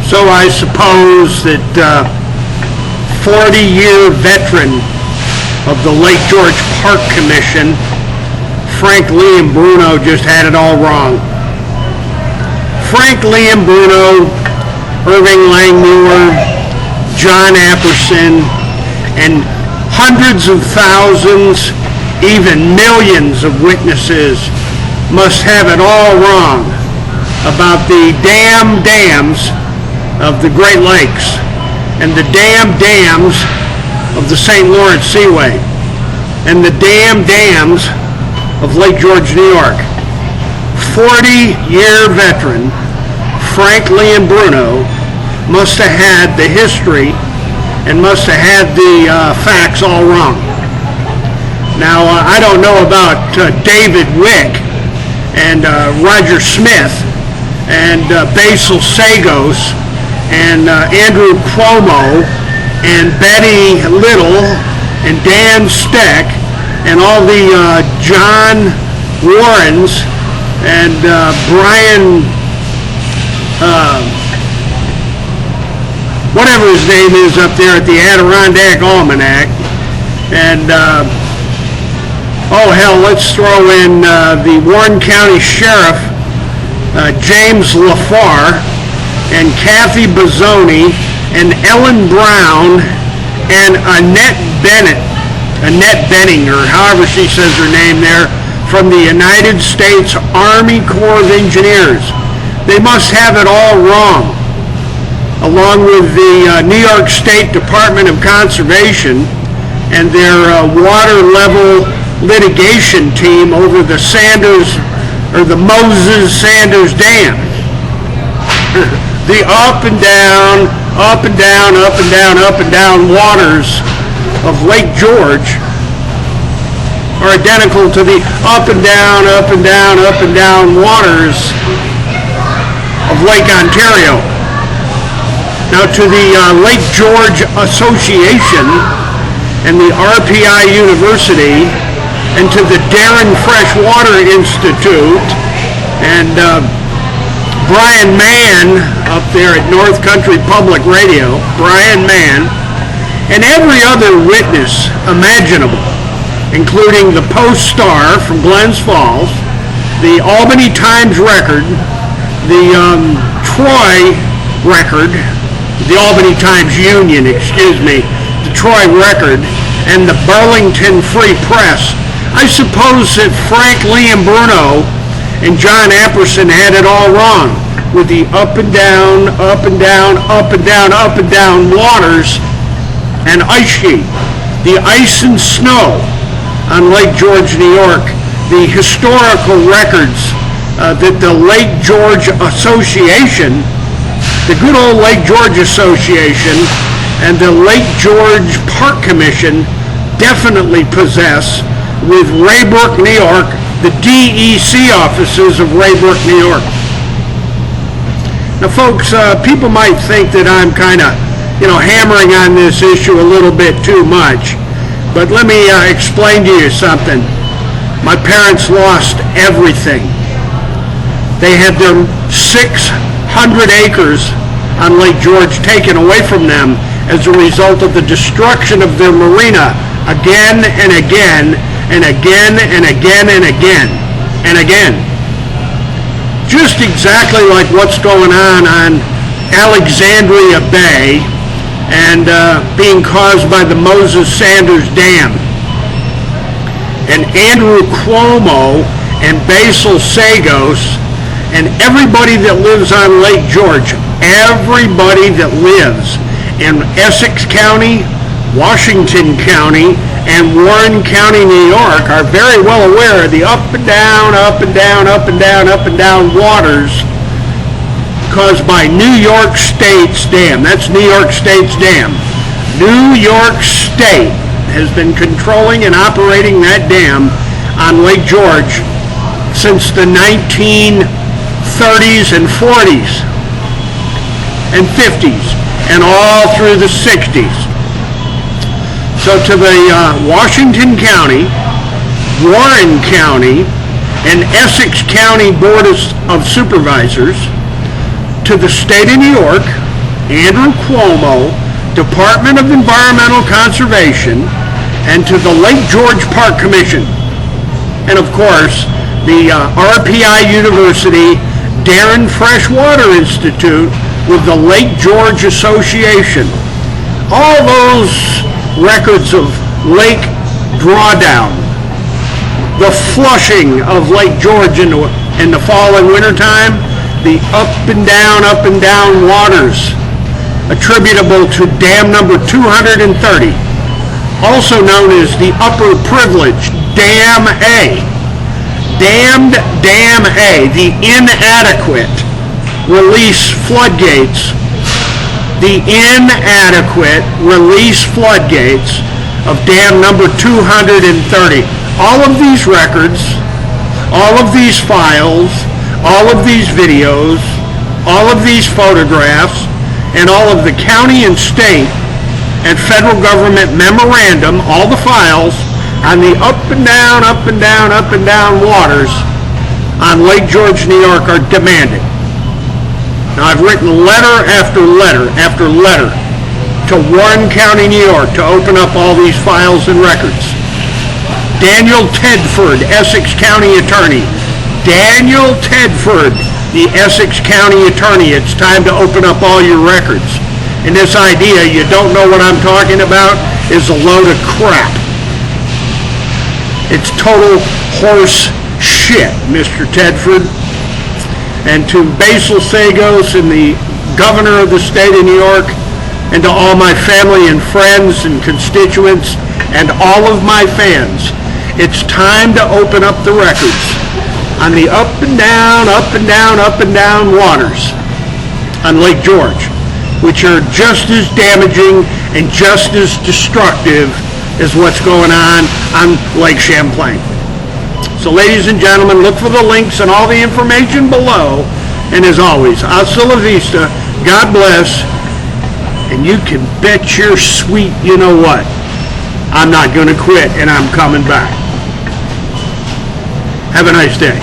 So I suppose that 40-year veteran of the Lake George Park Commission, Frank Liambruno, just had it all wrong. Frank Liambruno, Irving Langmuir, John Apperson, and hundreds of thousands, even millions of witnesses must have it all wrong about the dams of the Great Lakes and the dams of the St. Lawrence Seaway and the dams of Lake George, New York. 40-year veteran Frank Liambruno must have had the history and must have had the facts all wrong. Now, I don't know about David Wick and Roger Smith and Basil Sagos and Andrew Cuomo and Betty Little and Dan Steck and all the John Warrens and Brian, whatever his name is up there at the Adirondack Almanac, and oh hell, let's throw in the Warren County Sheriff, James LaFar, and Kathy Bozzoni, and Ellen Brown, and Annette Benning, or however she says her name there, from the United States Army Corps of Engineers. They must have it all wrong, along with the New York State Department of Conservation and their water level litigation team over the Moses Sanders Dam. The up and down waters of Lake George are identical to the up and down waters of Lake Ontario. Now, to the Lake George Association and the RPI University and to the Darren Freshwater Institute and Brian Mann up there at North Country Public Radio, Brian Mann, and every other witness imaginable, including the Post-Star from Glens Falls, the Albany Times Record, the Troy Record, the Albany Times Union, the Troy Record, and the Burlington Free Press. I suppose that Frank Liambruno and John Apperson had it all wrong with the up and down waters and ice sheet, the ice and snow on Lake George, New York, the historical records that the Lake George Association, the good old Lake George Association, and the Lake George Park Commission definitely possess with Raybrook, New York, the DEC offices of Raybrook, New York. Now, folks, people might think that I'm kind of, hammering on this issue a little bit too much, but let me explain to you something. My parents lost everything. They had their 600 acres on Lake George taken away from them as a result of the destruction of their marina again and again and again and again and again and again. Just exactly like what's going on Alexandria Bay and being caused by the Moses Sanders Dam. And Andrew Cuomo and Basil Sagos and everybody that lives on Lake George, everybody that lives in Essex County, Washington County, and Warren County, New York are very well aware of the up and down waters caused by New York State's dam. That's New York State's dam. New York State has been controlling and operating that dam on Lake George since the 1930s and 40s and 50s and all through the 60s. So to the Washington County, Warren County, and Essex County Board of Supervisors, to the state of New York, Andrew Cuomo, Department of Environmental Conservation, and to the Lake George Park Commission. And of course, the RPI University Darren Freshwater Institute with the Lake George Association. All those records of lake drawdown, the flushing of Lake George in the fall and winter time, the up and down waters attributable to dam number 230, also known as the Upper Privilege Dam A. Dammed Dam A, the inadequate release floodgates, of dam number 230. All of these records, all of these files, all of these videos, all of these photographs, and all of the county and state and federal government memorandum, all the files on the up and down waters on Lake George, New York are demanded. Now, I've written letter after letter after letter to Warren County, New York to open up all these files and records. Daniel Tedford, Essex County Attorney. Daniel Tedford, the Essex County Attorney, it's time to open up all your records. And this idea, you don't know what I'm talking about, is a load of crap. It's total horse shit, Mr. Tedford. And to Basil Sagos and the governor of the state of New York, and to all my family and friends and constituents, and all of my fans, it's time to open up the records on the up and down waters on Lake George, which are just as damaging and just as destructive as what's going on Lake Champlain. So ladies and gentlemen, look for the links and all the information below. And as always, hasta la vista, God bless, and you can bet your sweet you know what, I'm not going to quit and I'm coming back. Have a nice day.